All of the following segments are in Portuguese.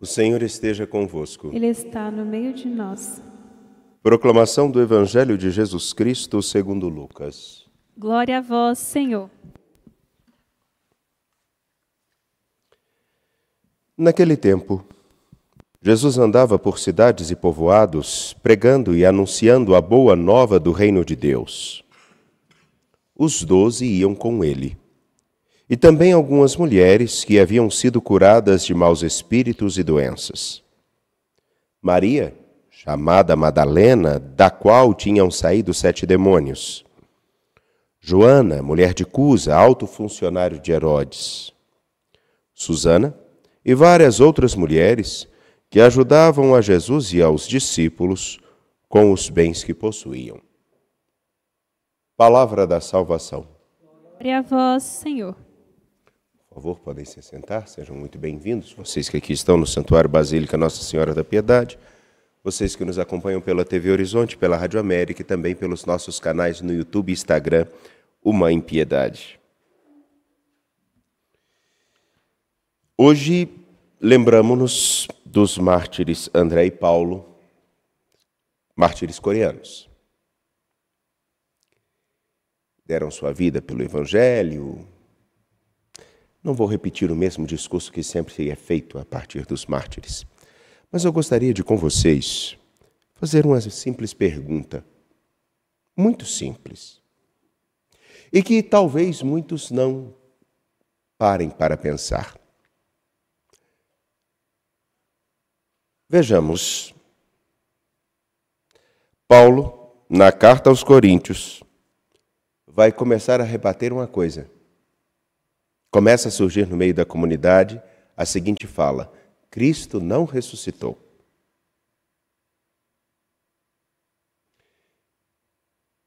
O Senhor esteja convosco. Ele está no meio de nós. Proclamação do Evangelho de Jesus Cristo segundo Lucas. Glória a vós, Senhor. Naquele tempo, Jesus andava por cidades e povoados, pregando e anunciando a boa nova do reino de Deus. Os 12 iam com ele, e também algumas mulheres que haviam sido curadas de maus espíritos e doenças. Maria, chamada Madalena, da qual tinham saído 7 demônios. Joana, mulher de Cusa, alto funcionário de Herodes. Susana e várias outras mulheres que ajudavam a Jesus e aos discípulos com os bens que possuíam. Palavra da salvação. Glória a vós, Senhor. Por favor, podem se sentar, sejam muito bem-vindos, vocês que aqui estão no Santuário Basílica Nossa Senhora da Piedade, vocês que nos acompanham pela TV Horizonte, pela Rádio América e também pelos nossos canais no YouTube e Instagram, Uma em Piedade. Hoje, lembramos-nos dos mártires André e Paulo, mártires coreanos. Deram sua vida pelo Evangelho. Não vou repetir o mesmo discurso que sempre é feito a partir dos mártires, mas eu gostaria de, com vocês, fazer uma simples pergunta, muito simples, e que talvez muitos não parem para pensar. Vejamos, Paulo, na carta aos Coríntios, vai começar a rebater uma coisa. Começa a surgir no meio da comunidade a seguinte fala: Cristo não ressuscitou.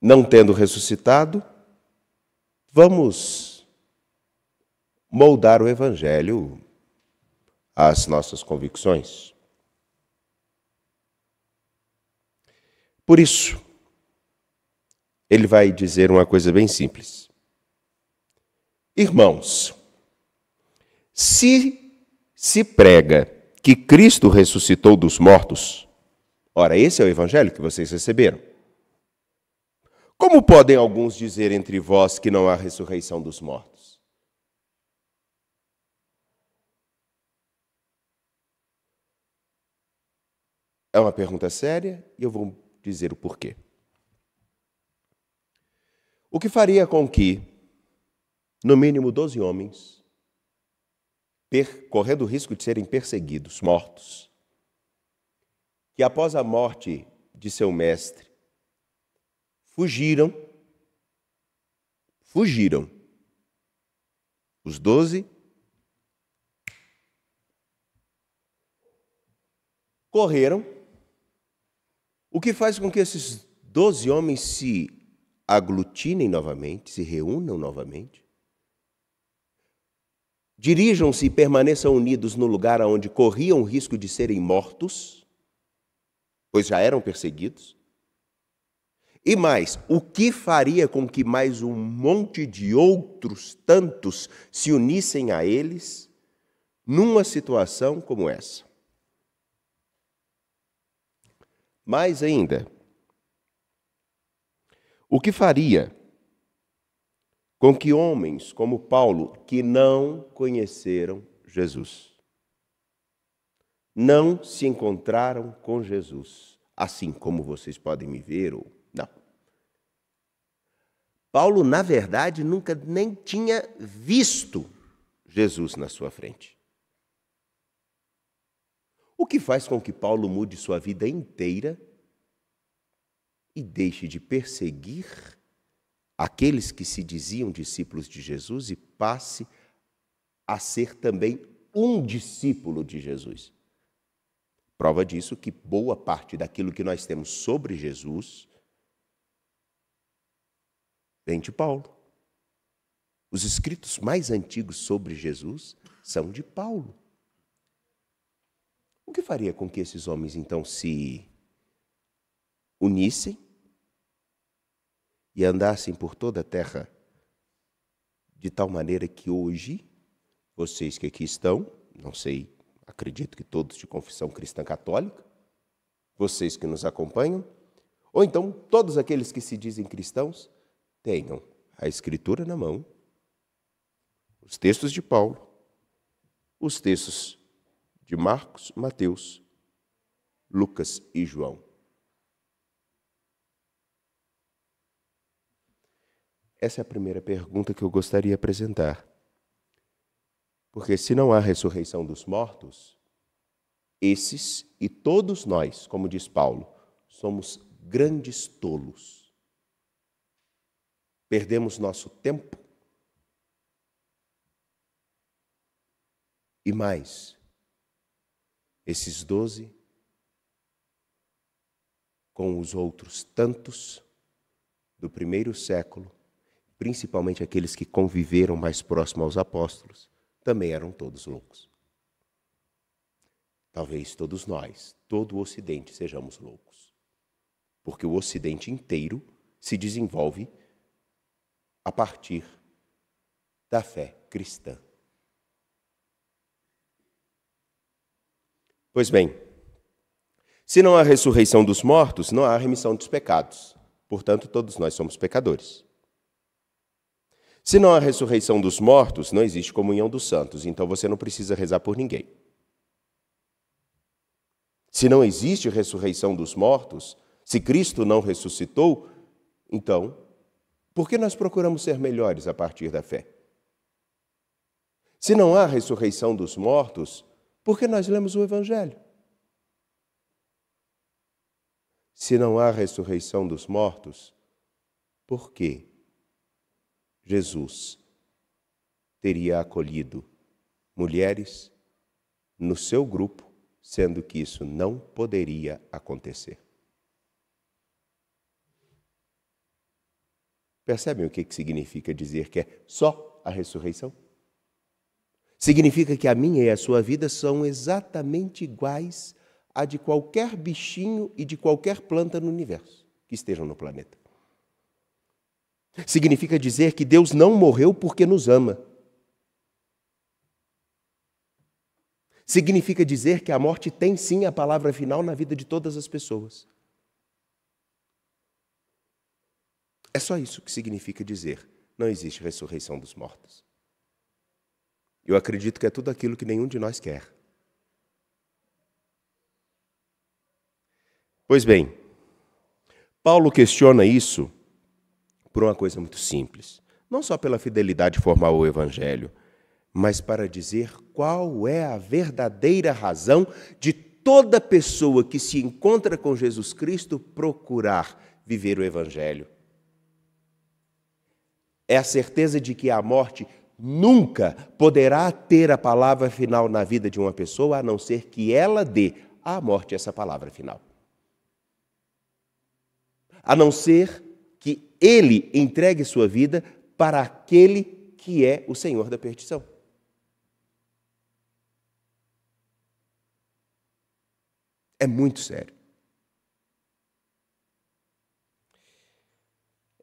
Não tendo ressuscitado, vamos moldar o Evangelho às nossas convicções. Por isso, ele vai dizer uma coisa bem simples. Irmãos, se prega que Cristo ressuscitou dos mortos, ora, esse é o Evangelho que vocês receberam. Como podem alguns dizer entre vós que não há ressurreição dos mortos? É uma pergunta séria e eu vou dizer o porquê. O que faria com que, no mínimo 12 homens, correndo o risco de serem perseguidos, mortos, que após a morte de seu mestre, fugiram, os 12 correram, o que faz com que esses 12 homens se aglutinem novamente, se reúnam novamente, dirijam-se e permaneçam unidos no lugar onde corriam o risco de serem mortos, pois já eram perseguidos. E mais, o que faria com que mais um monte de outros tantos se unissem a eles numa situação como essa? Mais ainda, o que faria com que homens como Paulo, que não conheceram Jesus, não se encontraram com Jesus, assim como vocês podem me ver ou não. Paulo, na verdade, nunca nem tinha visto Jesus na sua frente. O que faz com que Paulo mude sua vida inteira e deixe de perseguir aqueles que se diziam discípulos de Jesus e passe a ser também um discípulo de Jesus? Prova disso que boa parte daquilo que nós temos sobre Jesus vem de Paulo. Os escritos mais antigos sobre Jesus são de Paulo. O que faria com que esses homens, então, se unissem e andassem por toda a terra de tal maneira que hoje, vocês que aqui estão, não sei acredito que todos de confissão cristã católica, vocês que nos acompanham, ou então todos aqueles que se dizem cristãos, tenham a Escritura na mão, os textos de Paulo, os textos de Marcos, Mateus, Lucas e João. Essa é a primeira pergunta que eu gostaria de apresentar. Porque se não há ressurreição dos mortos, esses e todos nós, como diz Paulo, somos grandes tolos. Perdemos nosso tempo. E mais, esses 12, com os outros tantos do primeiro século, principalmente aqueles que conviveram mais próximo aos apóstolos, também eram todos loucos. Talvez todos nós, todo o Ocidente, sejamos loucos. Porque o Ocidente inteiro se desenvolve a partir da fé cristã. Pois bem, se não há ressurreição dos mortos, não há remissão dos pecados. Portanto, todos nós somos pecadores. Se não há ressurreição dos mortos, não existe comunhão dos santos, então você não precisa rezar por ninguém. Se não existe ressurreição dos mortos, se Cristo não ressuscitou, então, por que nós procuramos ser melhores a partir da fé? Se não há ressurreição dos mortos, por que nós lemos o Evangelho? Se não há ressurreição dos mortos, por que Jesus teria acolhido mulheres no seu grupo, sendo que isso não poderia acontecer? Percebem o que significa dizer que é só a ressurreição? Significa que a minha e a sua vida são exatamente iguais à de qualquer bichinho e de qualquer planta no universo que estejam no planeta. Significa dizer que Deus não morreu porque nos ama. Significa dizer que a morte tem sim a palavra final na vida de todas as pessoas. É só isso que significa dizer: não existe ressurreição dos mortos. Eu acredito que é tudo aquilo que nenhum de nós quer. Pois bem, Paulo questiona isso por uma coisa muito simples. Não só pela fidelidade formal ao Evangelho, mas para dizer qual é a verdadeira razão de toda pessoa que se encontra com Jesus Cristo procurar viver o Evangelho. É a certeza de que a morte nunca poderá ter a palavra final na vida de uma pessoa, a não ser que ela dê à morte essa palavra final. A não ser que ele entregue sua vida para aquele que é o Senhor da perdição. É muito sério.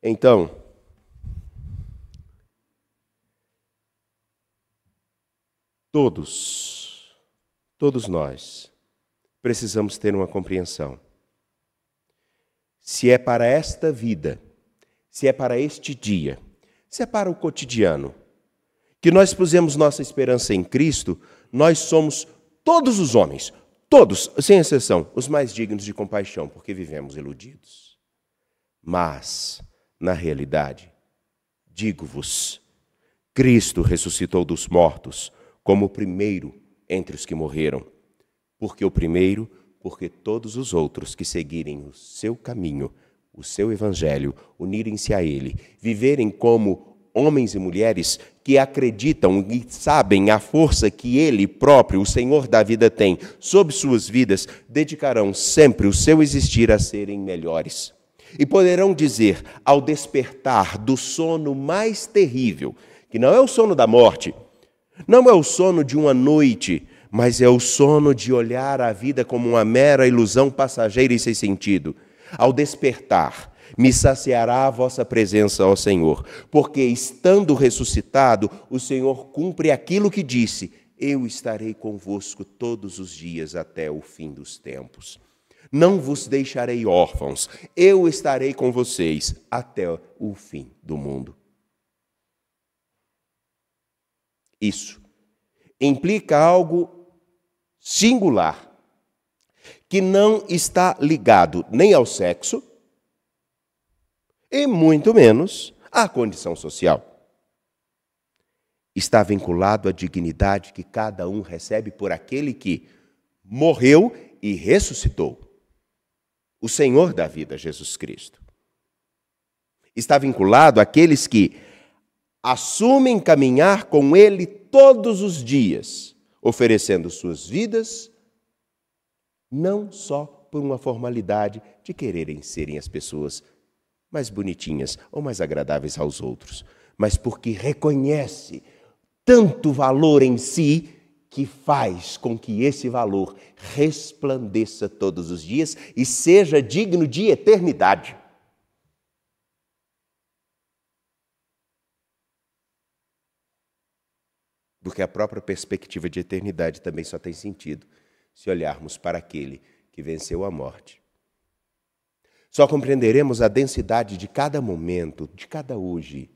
Então, todos nós precisamos ter uma compreensão. Se é para esta vida, se é para este dia, se é para o cotidiano, que nós pusemos nossa esperança em Cristo, nós somos todos os homens, todos, sem exceção, os mais dignos de compaixão, porque vivemos iludidos. Mas, na realidade, digo-vos, Cristo ressuscitou dos mortos como o primeiro entre os que morreram. Porque o primeiro, porque todos os outros que seguirem o seu caminho, o seu evangelho, unirem-se a ele, viverem como homens e mulheres que acreditam e sabem a força que ele próprio, o Senhor da vida, tem sobre suas vidas, dedicarão sempre o seu existir a serem melhores. E poderão dizer, ao despertar do sono mais terrível, que não é o sono da morte, não é o sono de uma noite, mas é o sono de olhar a vida como uma mera ilusão passageira e sem sentido. Ao despertar, me saciará a vossa presença, ó Senhor, porque estando ressuscitado, o Senhor cumpre aquilo que disse: eu estarei convosco todos os dias até o fim dos tempos. Não vos deixarei órfãos, eu estarei com vocês até o fim do mundo. Isso implica algo singular, que não está ligado nem ao sexo e muito menos à condição social. Está vinculado à dignidade que cada um recebe por aquele que morreu e ressuscitou, o Senhor da vida, Jesus Cristo. Está vinculado àqueles que assumem caminhar com Ele todos os dias, oferecendo suas vidas, não só por uma formalidade de quererem serem as pessoas mais bonitinhas ou mais agradáveis aos outros, mas porque reconhece tanto valor em si que faz com que esse valor resplandeça todos os dias e seja digno de eternidade. Porque a própria perspectiva de eternidade também só tem sentido se olharmos para aquele que venceu a morte. Só compreenderemos a densidade de cada momento, de cada hoje,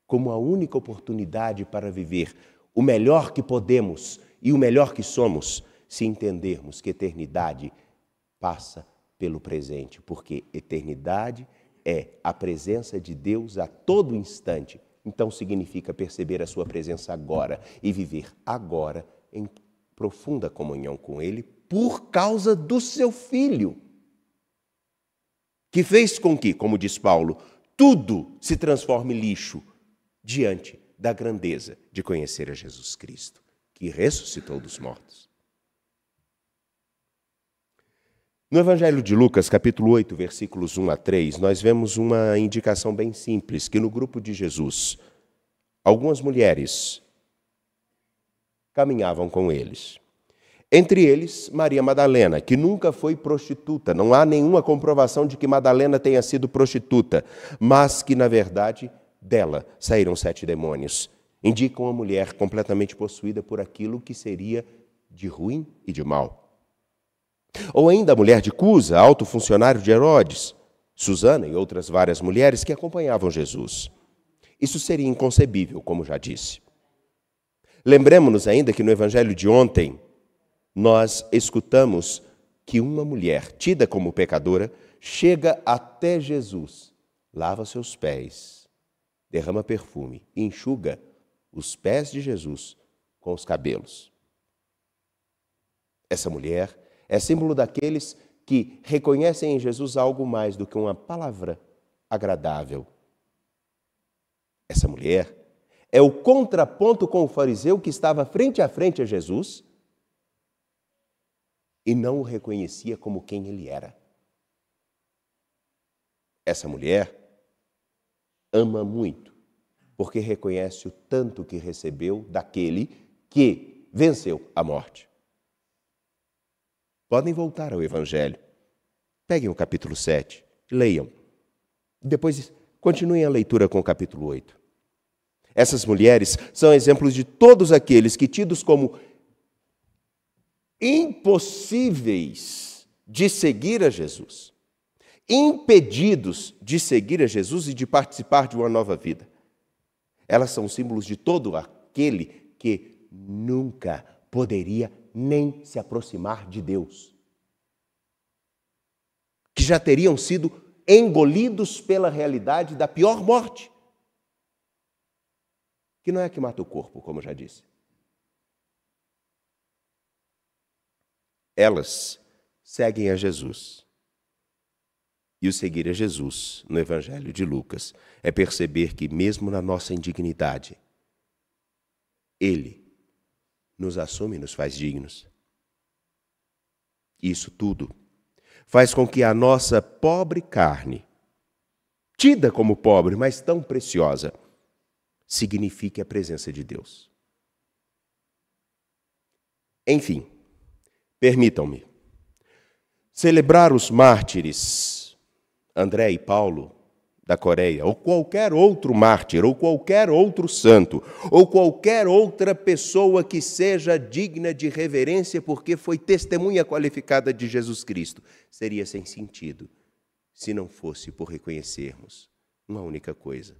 como a única oportunidade para viver o melhor que podemos e o melhor que somos, se entendermos que eternidade passa pelo presente, porque eternidade é a presença de Deus a todo instante. Então significa perceber a sua presença agora e viver agora em profunda comunhão com Ele por causa do seu Filho, que fez com que, como diz Paulo, tudo se transforme em lixo diante da grandeza de conhecer a Jesus Cristo, que ressuscitou dos mortos. No Evangelho de Lucas, capítulo 8, versículos 1 a 3, nós vemos uma indicação bem simples, que no grupo de Jesus, algumas mulheres caminhavam com eles. Entre eles, Maria Madalena, que nunca foi prostituta. Não há nenhuma comprovação de que Madalena tenha sido prostituta, mas que, na verdade, dela saíram 7 demônios. Indicam uma mulher completamente possuída por aquilo que seria de ruim e de mal. Ou ainda a mulher de Cusa, alto funcionário de Herodes, Susana e outras várias mulheres que acompanhavam Jesus. Isso seria inconcebível, como já disse. Lembremos-nos ainda que no Evangelho de ontem, nós escutamos que uma mulher, tida como pecadora, chega até Jesus, lava seus pés, derrama perfume, enxuga os pés de Jesus com os cabelos. Essa mulher é símbolo daqueles que reconhecem em Jesus algo mais do que uma palavra agradável. Essa mulher é o contraponto com o fariseu que estava frente a frente a Jesus e não o reconhecia como quem ele era. Essa mulher ama muito, porque reconhece o tanto que recebeu daquele que venceu a morte. Podem voltar ao Evangelho. Peguem o capítulo 7, leiam. Depois continuem a leitura com o capítulo 8. Essas mulheres são exemplos de todos aqueles que, tidos como impossíveis de seguir a Jesus, impedidos de seguir a Jesus e de participar de uma nova vida. Elas são símbolos de todo aquele que nunca poderia nem se aproximar de Deus, que já teriam sido engolidos pela realidade da pior morte, que não é a que mata o corpo, como já disse. Elas seguem a Jesus. E o seguir a Jesus, no Evangelho de Lucas, é perceber que, mesmo na nossa indignidade, Ele nos assume e nos faz dignos. Isso tudo faz com que a nossa pobre carne, tida como pobre, mas tão preciosa, signifique a presença de Deus. Enfim, permitam-me celebrar os mártires André e Paulo da Coreia, ou qualquer outro mártir, ou qualquer outro santo, ou qualquer outra pessoa que seja digna de reverência porque foi testemunha qualificada de Jesus Cristo, seria sem sentido se não fosse por reconhecermos uma única coisa.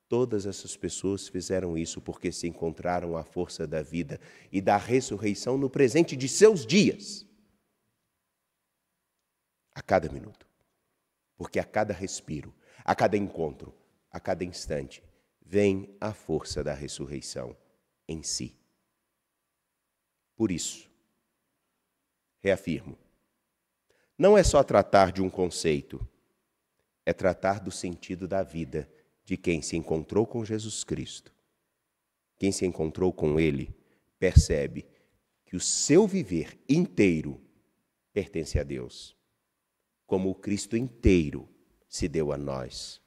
Todas essas pessoas fizeram isso porque se encontraram a força da vida e da ressurreição no presente de seus dias. A cada minuto. Porque a cada respiro, a cada encontro, a cada instante, vem a força da ressurreição em si. Por isso, reafirmo, não é só tratar de um conceito, é tratar do sentido da vida de quem se encontrou com Jesus Cristo. Quem se encontrou com Ele percebe que o seu viver inteiro pertence a Deus, como o Cristo inteiro se deu a nós.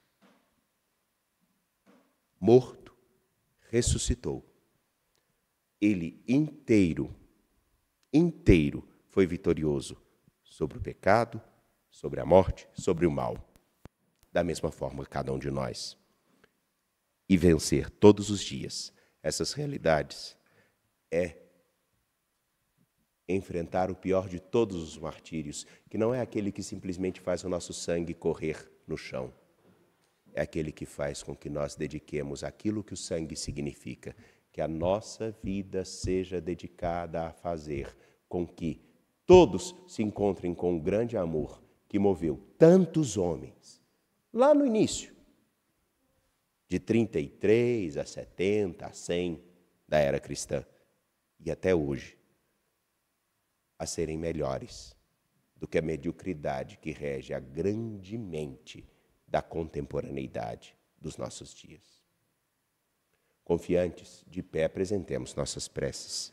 Morto, ressuscitou. Ele inteiro foi vitorioso sobre o pecado, sobre a morte, sobre o mal. Da mesma forma, cada um de nós. E vencer todos os dias essas realidades é enfrentar o pior de todos os martírios, que não é aquele que simplesmente faz o nosso sangue correr no chão. É aquele que faz com que nós dediquemos aquilo que o sangue significa, que a nossa vida seja dedicada a fazer com que todos se encontrem com o grande amor que moveu tantos homens lá no início, de 33 a 70, a 100 da era cristã, e até hoje, a serem melhores do que a mediocridade que rege a grande mente da contemporaneidade dos nossos dias. Confiantes, de pé, apresentemos nossas preces.